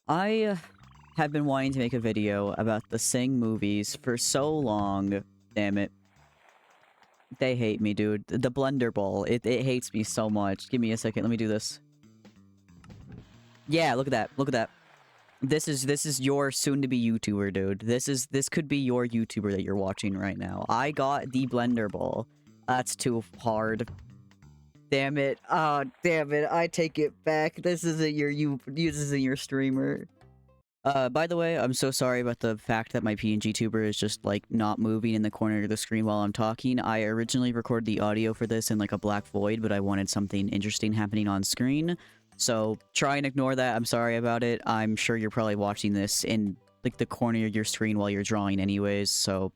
I have been wanting to make a video about the Sing movies for so long. Damn it. They hate me, dude. The Blender Ball, it hates me so much. Give me a second, let me do this. Yeah, look at that, look at that. This is your soon-to-be YouTuber, dude. This could be your YouTuber that you're watching right now. I got the Blender Ball. That's too hard. Damn it. Oh, damn it. I take it back. This isn't your streamer. By the way, I'm so sorry about the fact that my pngtuber is just, like, not moving in the corner of the screen while I'm talking. I originally recorded the audio for this in, like, a black void, but I wanted something interesting happening on screen. So, try and ignore that. I'm sorry about it. I'm sure you're probably watching this in, like, the corner of your screen while you're drawing anyways, so...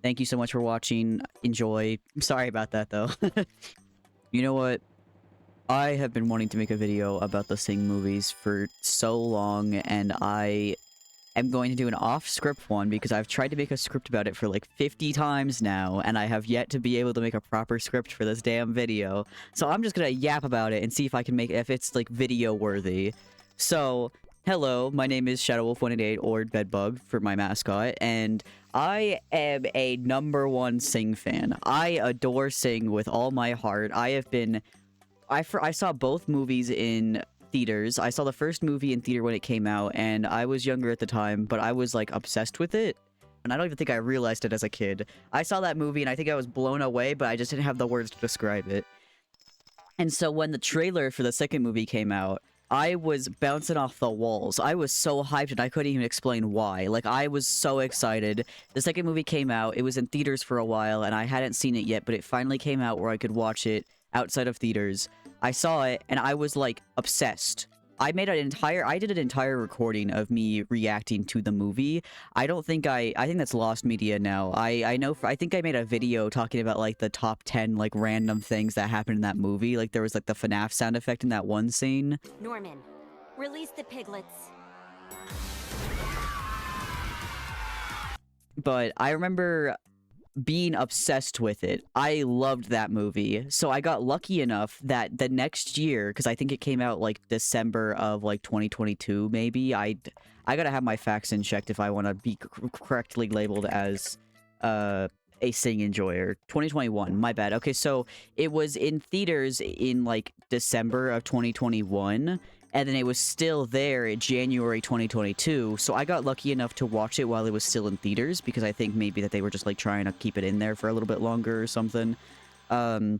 Thank you so much for watching. Enjoy. I'm sorry about that, though. You know what? I have been wanting to make a video about the Sing movies for so long, and I am going to do an off-script one because I've tried to make a script about it for like 50 times now, and I have yet to be able to make a proper script for this damn video. So I'm just gonna yap about it and see if I can make if it's like video worthy. So, hello, my name is ShadowWolf188 or Bedbug for my mascot, and I am a #1 Sing fan. I adore Sing with all my heart. I saw both movies in theaters. I saw the first movie in theater when it came out, and I was younger at the time, but I was, like, obsessed with it. And I don't even think I realized it as a kid. I saw that movie, and I think I was blown away, but I just didn't have the words to describe it. And so when the trailer for the second movie came out, I was bouncing off the walls. I was so hyped and I couldn't even explain why. Like, I was so excited. The second movie came out, it was in theaters for a while, and I hadn't seen it yet, but it finally came out where I could watch it outside of theaters. I saw it, and I was, like, obsessed. I did an entire recording of me reacting to the movie. I think that's lost media now. I think I made a video talking about, like, the top 10, like, random things that happened in that movie. Like, there was, like, the FNAF sound effect in that one scene. Norman, release the piglets. But I remember being obsessed with it. I loved that movie. So I got lucky enough that the next year, because I think it came out like December of like 2022 maybe, I gotta have my facts in checked if I want to be correctly labeled as a Sing enjoyer. 2021, my bad. Okay, so it was in theaters in like December of 2021, and then it was still there in January 2022, so I got lucky enough to watch it while it was still in theaters, because I think maybe that they were just, like, trying to keep it in there for a little bit longer or something. But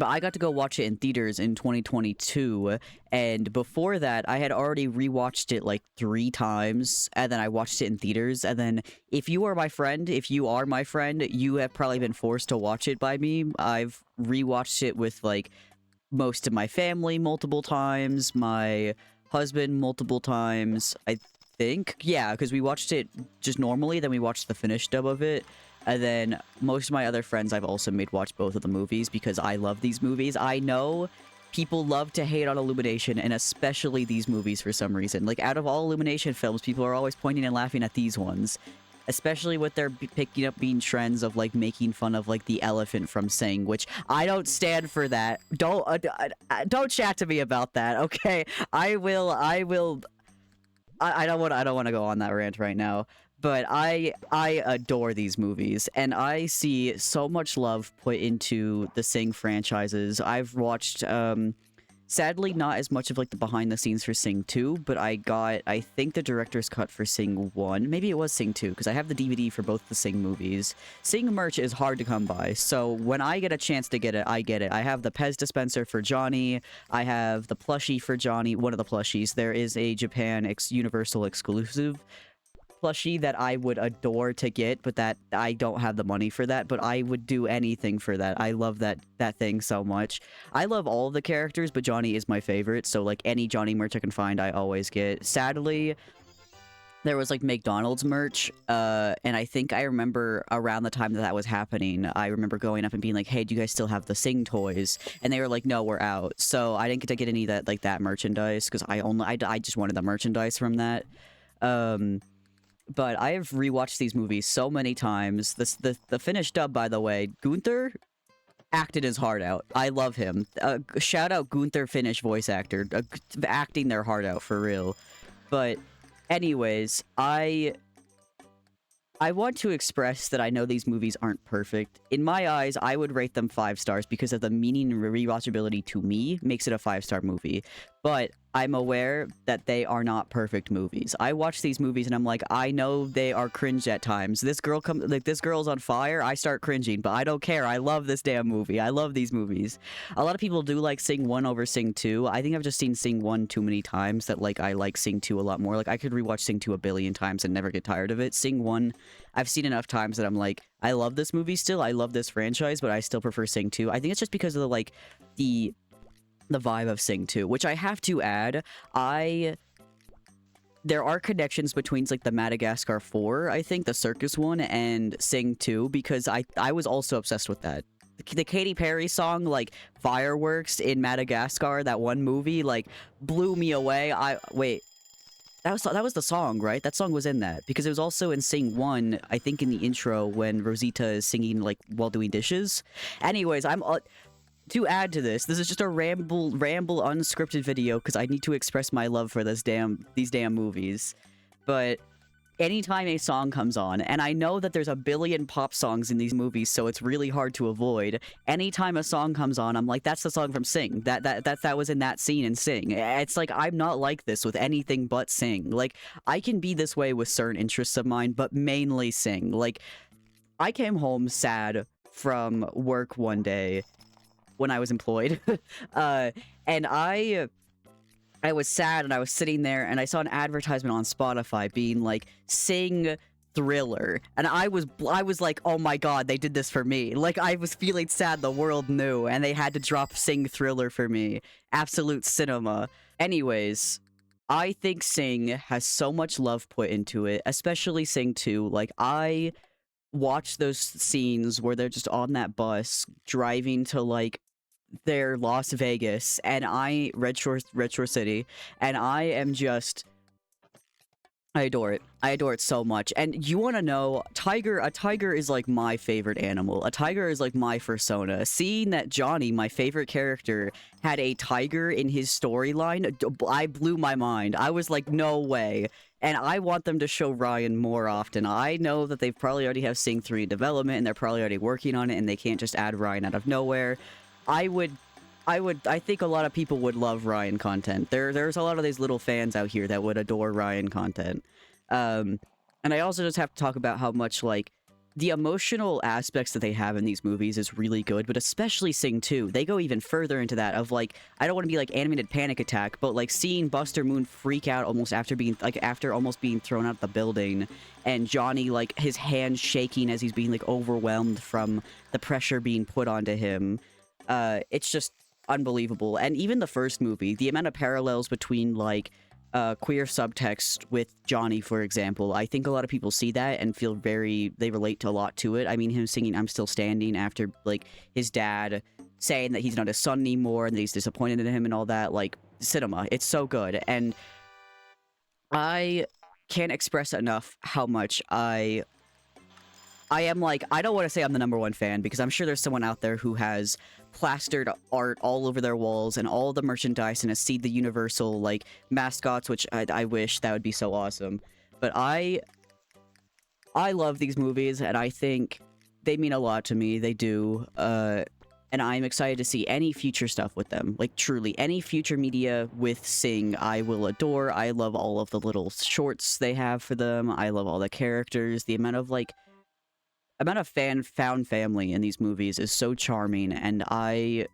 I got to go watch it in theaters in 2022, and before that, I had already rewatched it, like, 3 times, and then I watched it in theaters, and then if you are my friend, you have probably been forced to watch it by me. I've rewatched it with, like, most of my family multiple times, my husband multiple times, I think. Yeah, because we watched it just normally, then we watched the finished dub of it, and then most of my other friends I've also made watch both of the movies because I love these movies. I know people love to hate on Illumination, and especially these movies for some reason. Like, out of all Illumination films, people are always pointing and laughing at these ones. Especially with their picking up being trends of, like, making fun of, like, the elephant from Sing, which I don't stand for that. Don't chat to me about that, okay? I don't want to go on that rant right now. But I adore these movies, and I see so much love put into the Sing franchises. I've watched, sadly, not as much of, like, the behind-the-scenes for Sing 2, but I think, the director's cut for Sing 1. Maybe it was Sing 2, because I have the DVD for both the Sing movies. Sing merch is hard to come by, so when I get a chance to get it, I get it. I have the Pez dispenser for Johnny, I have the plushie for Johnny, one of the plushies. There is a Japan Universal exclusive plushie that I would adore to get, but that I don't have the money for that, but I would do anything for that. I love that thing so much. I love all of the characters, but Johnny is my favorite, so, like, any Johnny merch I can find, I always get. Sadly, there was, like, McDonald's merch, and I think I remember around the time that was happening, I remember going up and being like, hey, do you guys still have the Sing toys? And they were like, no, we're out. So I didn't get to get any of that, like, that merchandise, because I just wanted the merchandise from that. But I have rewatched these movies so many times. The finished dub, by the way, Gunther acted his heart out. I love him. Shout out Gunther Finnish voice actor, acting their heart out for real. But anyways, I want to express that I know these movies aren't perfect. In my eyes, I would rate them 5 stars because of the meaning and rewatchability to me makes it a 5-star movie. But I'm aware that they are not perfect movies. I watch these movies and I'm like, I know they are cringe at times. This girl's on fire, I start cringing, but I don't care. I love this damn movie. I love these movies. A lot of people do like Sing 1 over Sing 2. I think I've just seen Sing 1 too many times that like I like Sing 2 a lot more. Like I could rewatch Sing 2 a billion times and never get tired of it. Sing 1 I've seen enough times that I'm like, I love this movie still. I love this franchise, but I still prefer Sing 2. I think it's just because of the vibe of Sing 2, which I have to add, there are connections between like the Madagascar 4, I think, the circus one, and Sing 2, because I was also obsessed with that. The Katy Perry song, like, Fireworks in Madagascar, that one movie, like, blew me away. Wait. That was the song, right? That song was in that. Because it was also in Sing 1, I think in the intro, when Rosita is singing, like, while doing dishes. Anyways, to add to this is just a ramble unscripted video, because I need to express my love for these damn movies. But anytime a song comes on, and I know that there's a billion pop songs in these movies, so it's really hard to avoid. Anytime a song comes on, I'm like, that's the song from Sing. That was in that scene in Sing. It's like, I'm not like this with anything but Sing. Like, I can be this way with certain interests of mine, but mainly Sing. Like, I came home sad from work one day when I was employed, and I was sad, and I was sitting there, and I saw an advertisement on Spotify being like, Sing Thriller, and I was like, oh my god, they did this for me. Like, I was feeling sad the world knew, and they had to drop Sing Thriller for me. Absolute cinema. Anyways, I think Sing has so much love put into it, especially Sing 2. Like, I watch those scenes where they're just on that bus, driving to, like, their Las Vegas, and Retro City, and I am just, I adore it. I adore it so much. And you want to know, a tiger is like my favorite animal. A tiger is like my persona. Seeing that Johnny, my favorite character, had a tiger in his storyline, I blew my mind. I was like, no way. And I want them to show Ryan more often. I know that they probably already have Sing 3 in development, and they're probably already working on it, and they can't just add Ryan out of nowhere. I think a lot of people would love Ryan content. There's a lot of these little fans out here that would adore Ryan content. And I also just have to talk about how much, like, the emotional aspects that they have in these movies is really good, but especially Sing 2. They go even further into that of, like, I don't want to be like animated panic attack, but like seeing Buster Moon freak out almost after almost being thrown out the building, and Johnny, like, his hands shaking as he's being, like, overwhelmed from the pressure being put onto him. It's just unbelievable. And even the first movie, the amount of parallels between, like, queer subtext with Johnny, for example, I think a lot of people see that and feel they relate to a lot to it. I mean, him singing I'm Still Standing after, like, his dad saying that he's not his son anymore and that he's disappointed in him and all that, like, cinema. It's so good. And I can't express enough how much I am, like, I don't want to say I'm the #1 fan, because I'm sure there's someone out there who has plastered art all over their walls and all the merchandise and has seen the Universal, like, mascots, which I wish that would be so awesome. But I love these movies, and I think they mean a lot to me. They do. And I'm excited to see any future stuff with them. Like, truly, any future media with Sing, I will adore. I love all of the little shorts they have for them. I love all the characters. The amount of found family in these movies is so charming, and I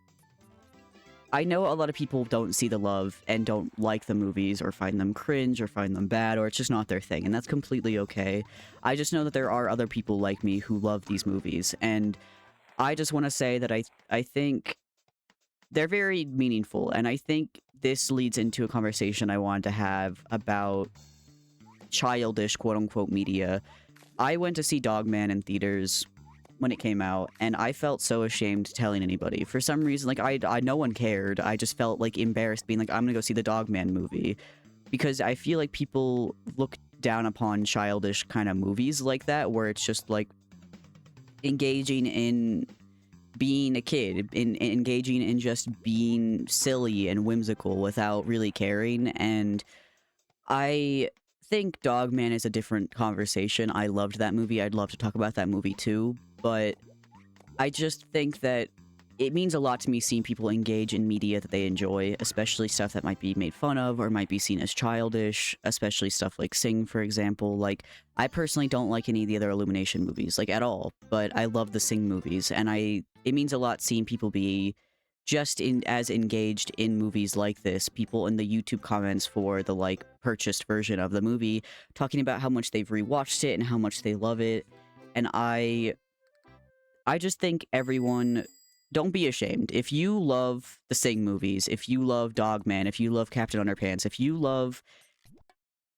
know a lot of people don't see the love and don't like the movies or find them cringe or find them bad, or it's just not their thing, and that's completely okay. I just know that there are other people like me who love these movies, and I just want to say that I think they're very meaningful, and I think this leads into a conversation I wanted to have about childish quote-unquote media. I went to see Dogman in theaters when it came out, and I felt so ashamed telling anybody. For some reason, like, I no one cared. I just felt, like, embarrassed being like, I'm gonna go see the Dogman movie. Because I feel like people look down upon childish kind of movies like that, where it's just, like, engaging in being a kid, engaging in just being silly and whimsical without really caring, and I think Dogman is a different conversation. I loved that movie. I'd love to talk about that movie too, but I just think that it means a lot to me seeing people engage in media that they enjoy, especially stuff that might be made fun of or might be seen as childish, especially stuff like Sing, for example. Like, I personally don't like any of the other Illumination movies, like, at all, but I love the Sing movies, and it means a lot seeing people be just as engaged in movies like this, people in the YouTube comments for the, like, purchased version of the movie, talking about how much they've rewatched it and how much they love it, and I just think everyone, don't be ashamed. If you love the Sing movies, if you love Dogman, if you love Captain Underpants, if you love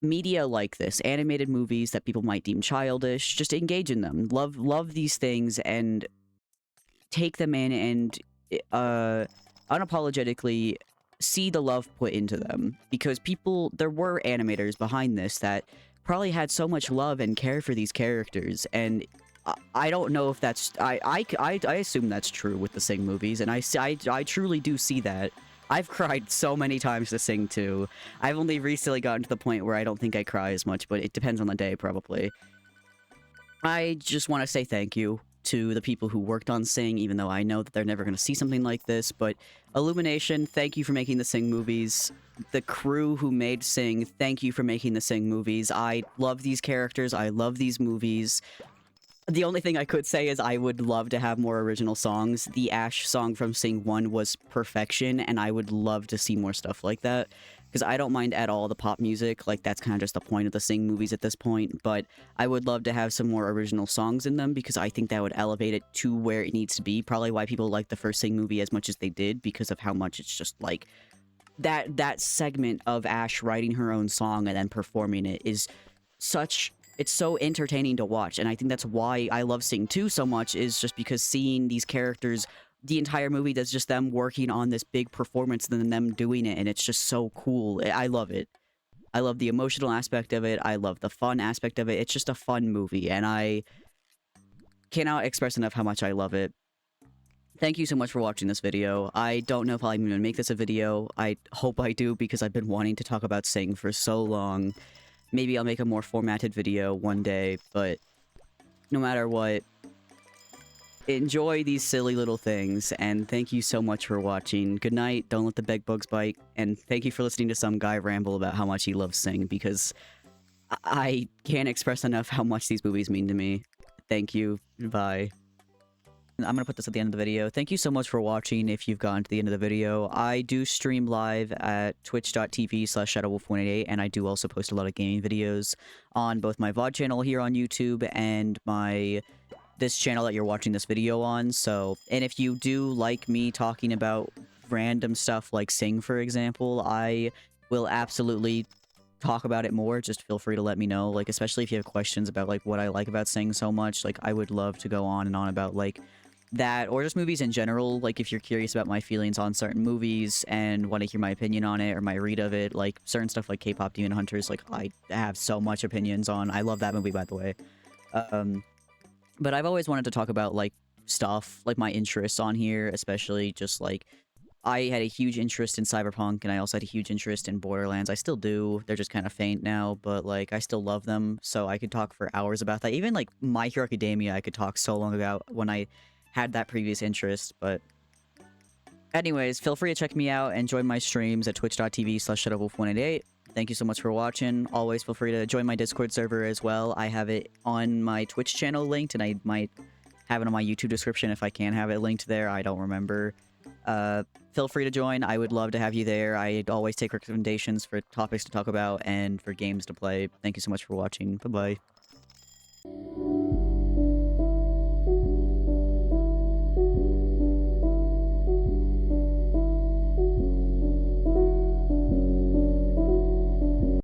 media like this, animated movies that people might deem childish, just engage in them. Love these things and take them in and unapologetically see the love put into them. Because there were animators behind this that probably had so much love and care for these characters, and I don't know if that's... I assume that's true with the Sing movies, and I truly do see that. I've cried so many times to Sing too. I've only recently gotten to the point where I don't think I cry as much, but it depends on the day, probably. I just want to say thank you to the people who worked on Sing, even though I know that they're never going to see something like this, but Illumination, thank you for making the Sing movies. The crew who made Sing, thank you for making the Sing movies. I love these characters, I love these movies. The only thing I could say is I would love to have more original songs. The Ash song from Sing 1 was perfection, and I would love to see more stuff like that. Because I don't mind at all the pop music, like that's kind of just the point of the Sing movies at this point, but I would love to have some more original songs in them, because I think that would elevate it to where it needs to be. Probably why people like the first Sing movie as much as they did, because of how much it's just like... That segment of Ash writing her own song and then performing it is such... It's so entertaining to watch, and I think that's why I love Sing 2 so much, is just because seeing these characters, the entire movie, that's just them working on this big performance and then them doing it, and it's just so cool. I love it. I love the emotional aspect of it. I love the fun aspect of it. It's just a fun movie, and I cannot express enough how much I love it. Thank you so much for watching this video. I don't know if I'll even make this a video. I hope I do, because I've been wanting to talk about Sing for so long. Maybe I'll make a more formatted video one day, but no matter what, enjoy these silly little things, and thank you so much for watching. Good night, don't let the bed bugs bite, and thank you for listening to some guy ramble about how much he loves Sing, because I can't express enough how much these movies mean to me. Thank you, bye. I'm gonna put this at the end of the video. Thank you so much for watching if you've gotten to the end of the video. I do stream live at twitch.tv/ShadowWolf188, and I do also post a lot of gaming videos on both my VOD channel here on YouTube and this channel that you're watching this video on. So, and if you do like me talking about random stuff like Sing, for example, I will absolutely talk about it more. Just feel free to let me know, like, especially if you have questions about, like, what I like about Sing so much. Like, I would love to go on and on about, like, that, or just movies in general. Like, if you're curious about my feelings on certain movies and want to hear my opinion on it or my read of it, like certain stuff like K-pop Demon Hunters, like, I have so much opinions on. I love that movie, by the way. But I've always wanted to talk about, like, stuff, like my interests on here, especially just, like, I had a huge interest in Cyberpunk, and I also had a huge interest in Borderlands. I still do. They're just kind of faint now, but, like, I still love them, so I could talk for hours about that. Even, like, My Hero Academia, I could talk so long about when I had that previous interest, but... Anyways, feel free to check me out and join my streams at twitch.tv/ShadowWolf188. Thank you so much for watching. Always feel free to join my Discord server as well. I have it on my Twitch channel linked, and I might have it on my YouTube description if I can have it linked there. I don't remember. Feel free to join. I would love to have you there. I always take recommendations for topics to talk about and for games to play. Thank you so much for watching. Bye-bye.